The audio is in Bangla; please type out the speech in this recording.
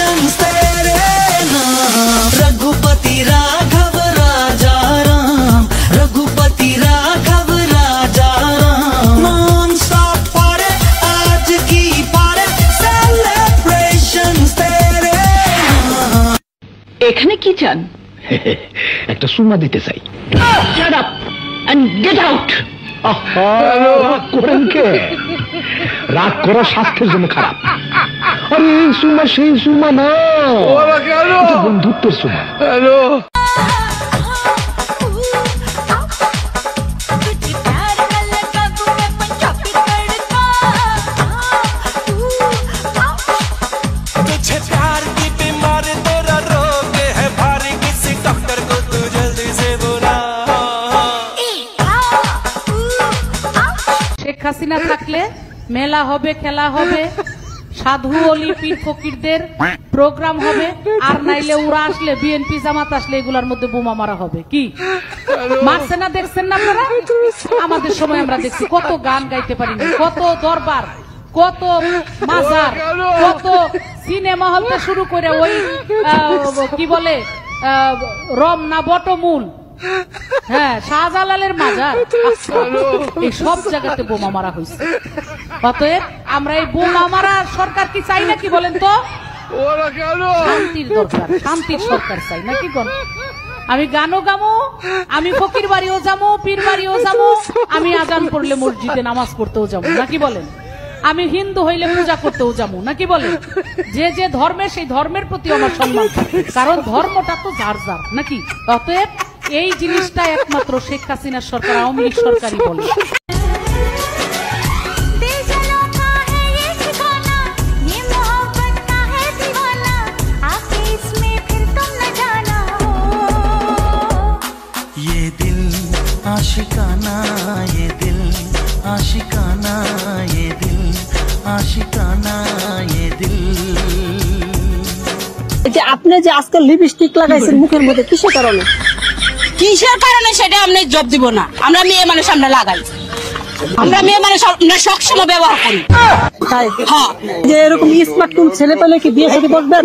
सेलिब्रेशंस तेरे नाम, रघुपति राघव राजा राम, रघुपति राघव राजा राम, नॉन स्टॉप पारे आज की पारे सेलिब्रेशंस तेरे नाम। এখানে কি চান? একটা সুমা দিতে চাই। Shut up and get out! রাগ করেন কে? রাগ করা স্বাস্থ্যের জন্য খারাপ। আরে এই সুমা সেই সুমা না, বন্ধুত্বের সুমা। শেখ হাসিনা থাকলে মেলা হবে, খেলা হবে, সাধু অলি পীর ফকিরদের প্রোগ্রাম হবে, আর নাইলে ওরা আসলে বিএনপি জামাত আসলে এগুলার মধ্যে বোমা মারা হবে। কি মারছে না, দেখছেন না আপনারা? আমাদের সময় আমরা দেখছি কত গান গাইতে পারিনি, কত দরবার, কত মাজার, কত সিনেমা হলতে শুরু করে ওই কি বলে রমনা বটমূল, হ্যাঁ শাহজালালের মাজার, এই সব জায়গাতে বোমা মারা হয়েছে। অতএব আমরা এই বোমা মারা সরকার কি চাই নাকি বলেন তো? শান্তির দরকার, শান্তির সরকার চাই নাকি? কোন আমি গানও গামো, আমি ফকির বাড়িও যাবো, পীর বাড়িও যাবো, আমি আজান পড়লে মসজিদে নামাজ পড়তেও যাবো নাকি বলেন? আমি হিন্দু হইলে পূজা করতেও যাবো নাকি বলেন? যে যে ধর্মের সেই ধর্মের প্রতি আমার সম্মান, কারণ ধর্মটা তো যার যার নাকি। অতএব এই জিনিসটা একমাত্র শেখ হাসিনার সরকার, আওয়ামী লীগ সরকারই বলে। ये दिल आशिकाना, ये दिल आशिकाना, ये दिल आशिकाना, ये दिल। যে আপনি যে আজকে লিপস্টিক লাগাইছেন মুখের মধ্যে কিসের কারণে? কিসের কারণে সেটা আমরা জব দিব না। আমরা মেয়ে মানুষ আমরা লাগাই, আমরা মেয়ে মানুষ আমরা সবসময় ব্যবহার করি। তাই হ্যাঁ, যে এরকম স্মার্ট কোন ছেলে পেলে কি বিয়ে সাথে বসবেন?